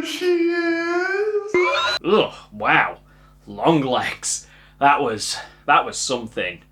There she is! Ugh, wow. Longlegs. That was something.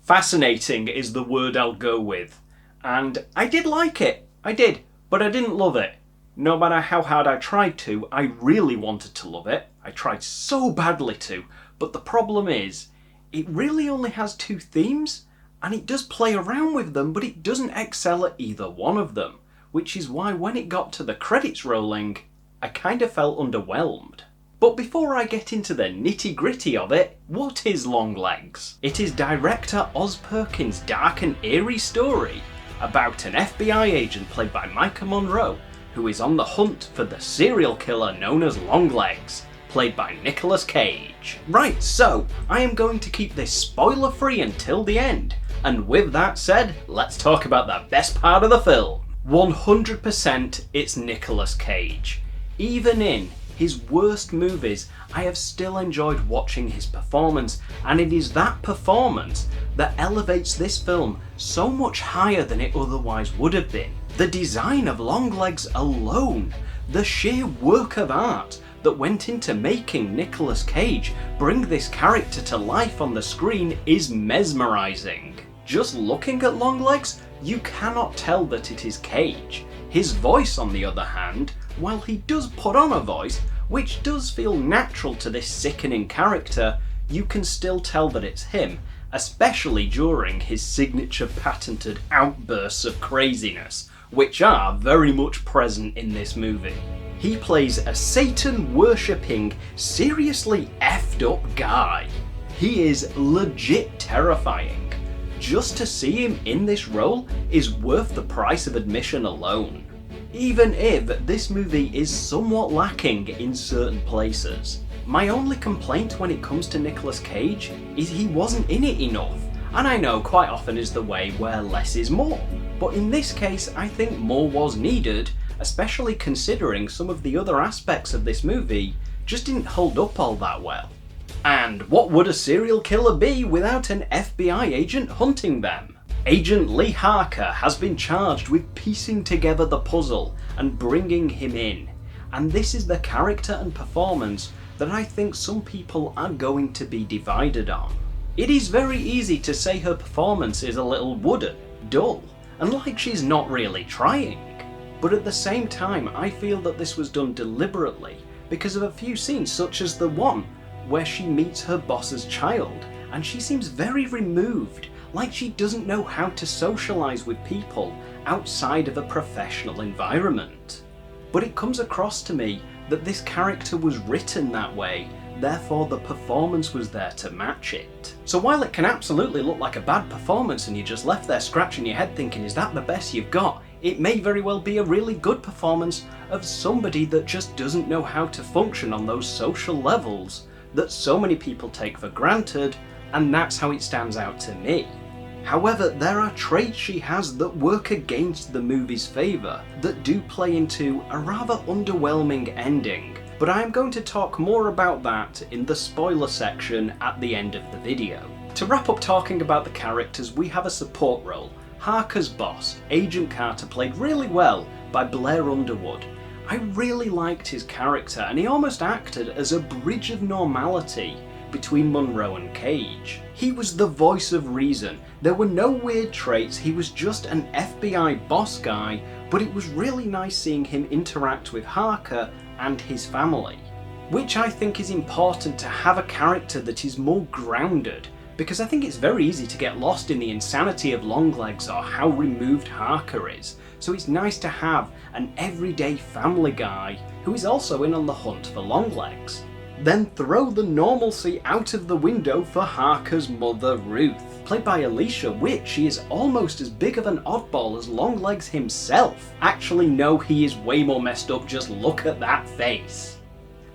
Fascinating is the word I'll go with. And I did like it. I did. But I didn't love it. No matter how hard I tried to, I really wanted to love it. I tried so badly to. But the problem is, it really only has two themes, and it does play around with them, but it doesn't excel at either one of them. Which is why when it got to the credits rolling, I kind of felt underwhelmed. But before I get into the nitty-gritty of it, what is Longlegs? It is director Oz Perkins' dark and eerie story about an FBI agent played by Micah Monroe who is on the hunt for the serial killer known as Longlegs, played by Nicolas Cage. Right, so I am going to keep this spoiler-free until the end, and with that said, let's talk about the best part of the film. 100% it's Nicolas Cage. Even in his worst movies, I have still enjoyed watching his performance, and it is that performance that elevates this film so much higher than it otherwise would have been. The design of Longlegs alone, the sheer work of art that went into making Nicolas Cage bring this character to life on the screen is mesmerising. Just looking at Longlegs, you cannot tell that it is Cage. His voice, on the other hand, while he does put on a voice which does feel natural to this sickening character, you can still tell that it's him, especially during his signature patented outbursts of craziness, which are very much present in this movie. He plays a Satan-worshipping, seriously effed up guy. He is legit terrifying. Just to see him in this role is worth the price of admission alone. Even if this movie is somewhat lacking in certain places. My only complaint when it comes to Nicolas Cage is he wasn't in it enough, and I know quite often is the way where less is more, but in this case I think more was needed, especially considering some of the other aspects of this movie just didn't hold up all that well. And what would a serial killer be without an FBI agent hunting them? Agent Lee Harker has been charged with piecing together the puzzle and bringing him in, and this is the character and performance that I think some people are going to be divided on. It is very easy to say her performance is a little wooden, dull, and like she's not really trying. But at the same time, I feel that this was done deliberately because of a few scenes such as the one where she meets her boss's child, and she seems very removed, like she doesn't know how to socialise with people outside of a professional environment. But it comes across to me that this character was written that way, therefore the performance was there to match it. So while it can absolutely look like a bad performance and you're just left there scratching your head thinking, is that the best you've got? It may very well be a really good performance of somebody that just doesn't know how to function on those social levels that so many people take for granted, and that's how it stands out to me. However, there are traits she has that work against the movie's favour, that do play into a rather underwhelming ending, but I am going to talk more about that in the spoiler section at the end of the video. To wrap up talking about the characters, we have a support role. Harker's boss, Agent Carter, played really well by Blair Underwood. I really liked his character, and he almost acted as a bridge of normality between Monroe and Cage. He was the voice of reason. There were no weird traits, he was just an FBI boss guy, but it was really nice seeing him interact with Harker and his family. Which I think is important to have a character that is more grounded, because I think it's very easy to get lost in the insanity of Longlegs or how removed Harker is. So it's nice to have an everyday family guy who is also in on the hunt for Longlegs. Then throw the normalcy out of the window for Harker's mother, Ruth. Played by Alicia Witt, she is almost as big of an oddball as Longlegs himself. Actually, no, he is way more messed up, just look at that face.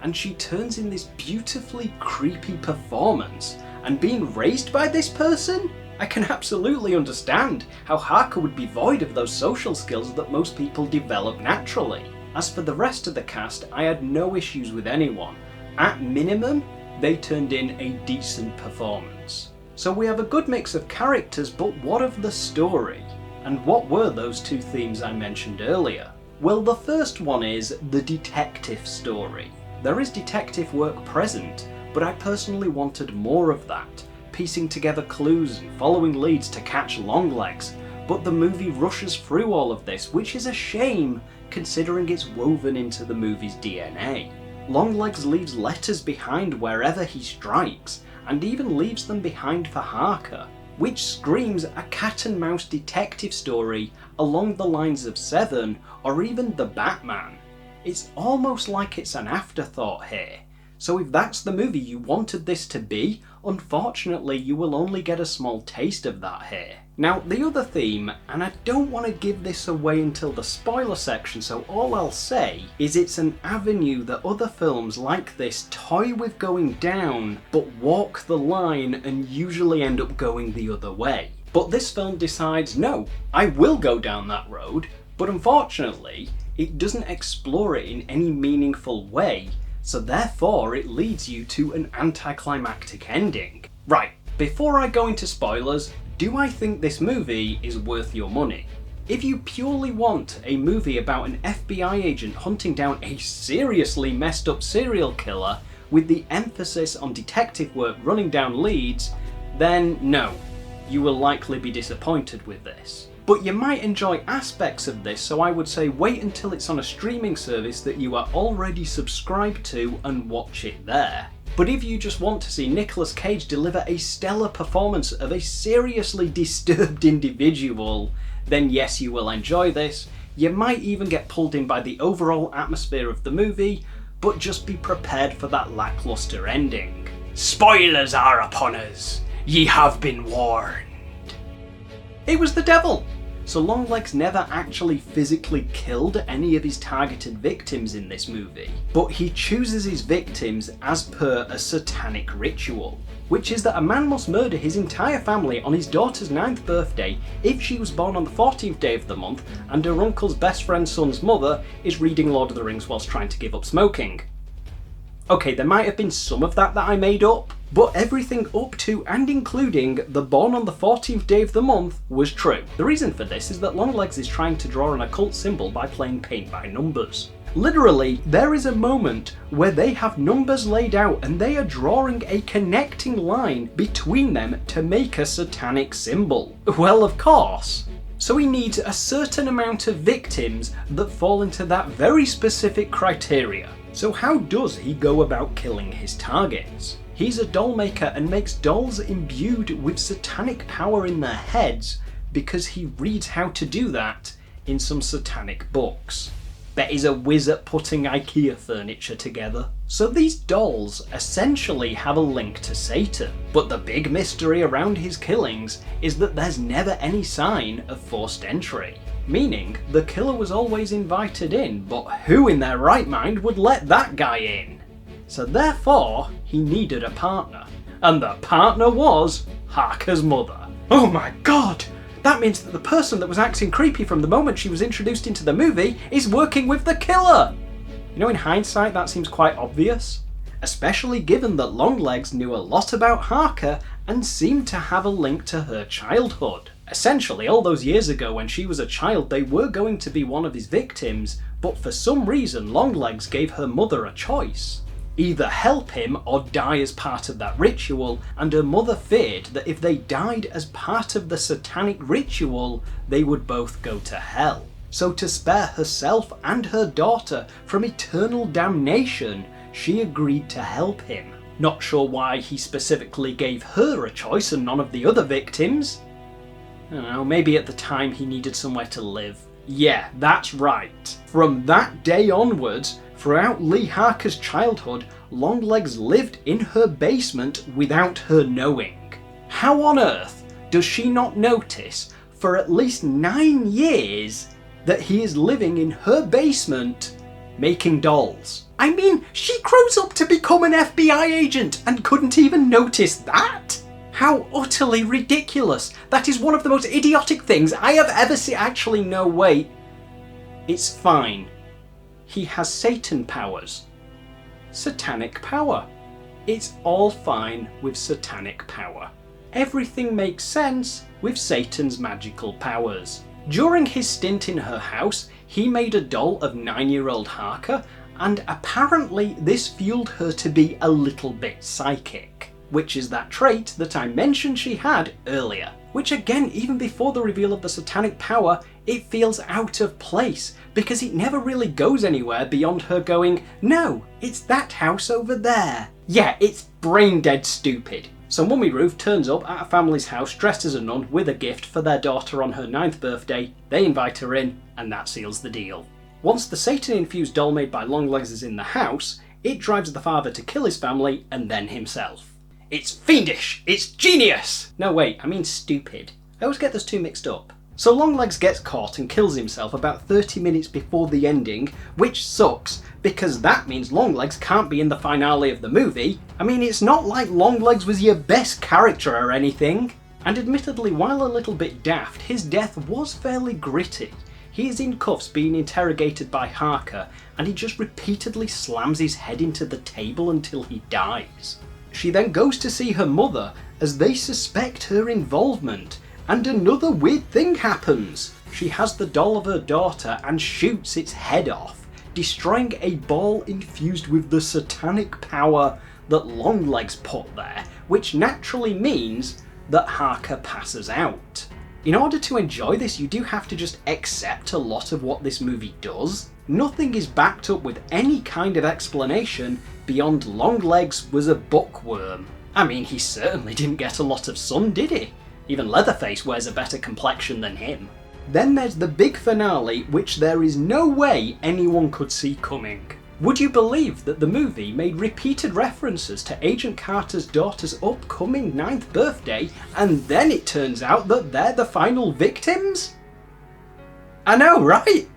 And she turns in this beautifully creepy performance, and being raised by this person? I can absolutely understand how Harker would be void of those social skills that most people develop naturally. As for the rest of the cast, I had no issues with anyone. At minimum, they turned in a decent performance. So we have a good mix of characters, but what of the story? And what were those two themes I mentioned earlier? Well, the first one is the detective story. There is detective work present, but I personally wanted more of that, piecing together clues and following leads to catch Longlegs, but the movie rushes through all of this, which is a shame considering it's woven into the movie's DNA. Longlegs leaves letters behind wherever he strikes, and even leaves them behind for Harker, which screams a cat and mouse detective story along the lines of Seven or even The Batman. It's almost like it's an afterthought here. So if that's the movie you wanted this to be, unfortunately you will only get a small taste of that here. Now the other theme, and I don't want to give this away until the spoiler section, so all I'll say is it's an avenue that other films like this toy with going down, but walk the line and usually end up going the other way. But this film decides, no, I will go down that road, but unfortunately it doesn't explore it in any meaningful way. So therefore it leads you to an anticlimactic ending. Right, before I go into spoilers, do I think this movie is worth your money? If you purely want a movie about an FBI agent hunting down a seriously messed up serial killer with the emphasis on detective work running down leads, then no, you will likely be disappointed with this. But you might enjoy aspects of this, so I would say wait until it's on a streaming service that you are already subscribed to and watch it there. But if you just want to see Nicolas Cage deliver a stellar performance of a seriously disturbed individual, then yes, you will enjoy this. You might even get pulled in by the overall atmosphere of the movie, but just be prepared for that lackluster ending. Spoilers are upon us. Ye have been warned. It was the devil! So Longlegs never actually physically killed any of his targeted victims in this movie, but he chooses his victims as per a satanic ritual, which is that a man must murder his entire family on his daughter's 9th birthday if she was born on the 14th day of the month and her uncle's best friend's son's mother is reading Lord of the Rings whilst trying to give up smoking. Okay, there might have been some of that I made up, but everything up to and including the born on the 14th day of the month was true. The reason for this is that Longlegs is trying to draw an occult symbol by playing paint by numbers. Literally, there is a moment where they have numbers laid out and they are drawing a connecting line between them to make a satanic symbol. Well, of course. So he needs a certain amount of victims that fall into that very specific criteria. So how does he go about killing his targets? He's a doll maker and makes dolls imbued with satanic power in their heads because he reads how to do that in some satanic books. Bet he's a whiz at putting IKEA furniture together. So these dolls essentially have a link to Satan, but the big mystery around his killings is that there's never any sign of forced entry. Meaning, the killer was always invited in, but who in their right mind would let that guy in? So therefore, he needed a partner. And the partner was Harker's mother. Oh my god! That means that the person that was acting creepy from the moment she was introduced into the movie is working with the killer! You know, in hindsight, that seems quite obvious. Especially given that Longlegs knew a lot about Harker and seemed to have a link to her childhood. Essentially, all those years ago when she was a child, they were going to be one of his victims, but for some reason Longlegs gave her mother a choice. Either help him or die as part of that ritual, and her mother feared that if they died as part of the satanic ritual, they would both go to hell. So to spare herself and her daughter from eternal damnation, she agreed to help him. Not sure why he specifically gave her a choice and none of the other victims. I don't know, maybe at the time he needed somewhere to live. Yeah, that's right. From that day onwards, throughout Lee Harker's childhood, Longlegs lived in her basement without her knowing. How on earth does she not notice for at least 9 years that he is living in her basement making dolls? I mean, she grows up to become an FBI agent and couldn't even notice that? How utterly ridiculous. That is one of the most idiotic things I have ever seen. Actually, no, wait. It's fine. He has Satan powers. Satanic power. It's all fine with satanic power. Everything makes sense with Satan's magical powers. During his stint in her house, he made a doll of 9-year-old Harker, and apparently this fueled her to be a little bit psychic, which is that trait that I mentioned she had earlier. Which again, even before the reveal of the satanic power, it feels out of place, because it never really goes anywhere beyond her going, "No, it's that house over there." Yeah, it's brain dead stupid. So Mummy Ruth turns up at a family's house dressed as a nun with a gift for their daughter on her 9th birthday, they invite her in, and that seals the deal. Once the Satan-infused doll made by Longlegs is in the house, it drives the father to kill his family and then himself. It's fiendish! It's genius! No wait, I mean stupid. I always get those two mixed up. So Longlegs gets caught and kills himself about 30 minutes before the ending, which sucks, because that means Longlegs can't be in the finale of the movie. I mean, it's not like Longlegs was your best character or anything. And admittedly, while a little bit daft, his death was fairly gritty. He is in cuffs being interrogated by Harker, and he just repeatedly slams his head into the table until he dies. She then goes to see her mother as they suspect her involvement, and another weird thing happens. She has the doll of her daughter and shoots its head off, destroying a ball infused with the satanic power that Longlegs put there, which naturally means that Harker passes out. In order to enjoy this, you do have to just accept a lot of what this movie does. Nothing is backed up with any kind of explanation beyond Longlegs was a bookworm. I mean, he certainly didn't get a lot of sun, did he? Even Leatherface wears a better complexion than him. Then there's the big finale, which there is no way anyone could see coming. Would you believe that the movie made repeated references to Agent Carter's daughter's upcoming 9th birthday, and then it turns out that they're the final victims? I know, right?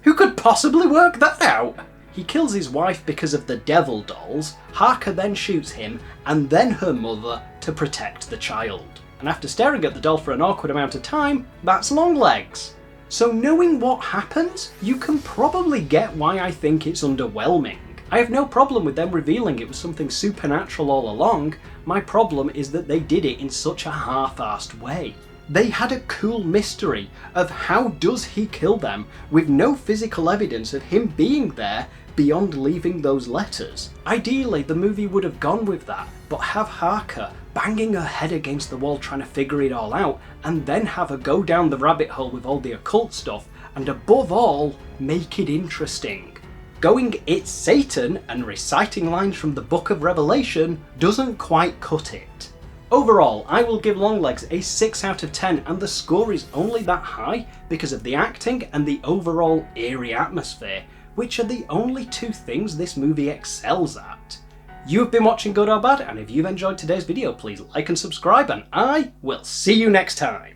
Who could possibly work that out? He kills his wife because of the devil dolls, Harker then shoots him, and then her mother to protect the child. And after staring at the doll for an awkward amount of time, that's Longlegs. So knowing what happens, you can probably get why I think it's underwhelming. I have no problem with them revealing it was something supernatural all along. My problem is that they did it in such a half-assed way. They had a cool mystery of how does he kill them with no physical evidence of him being there beyond leaving those letters. Ideally, the movie would have gone with that, but have Harker banging her head against the wall trying to figure it all out, and then have her go down the rabbit hole with all the occult stuff, and above all, make it interesting. Going "it's Satan" and reciting lines from the Book of Revelation doesn't quite cut it. Overall, I will give Longlegs a 6 out of 10, and the score is only that high because of the acting and the overall eerie atmosphere, which are the only two things this movie excels at. You've been watching Good or Bad, and if you've enjoyed today's video, please like and subscribe, and I will see you next time.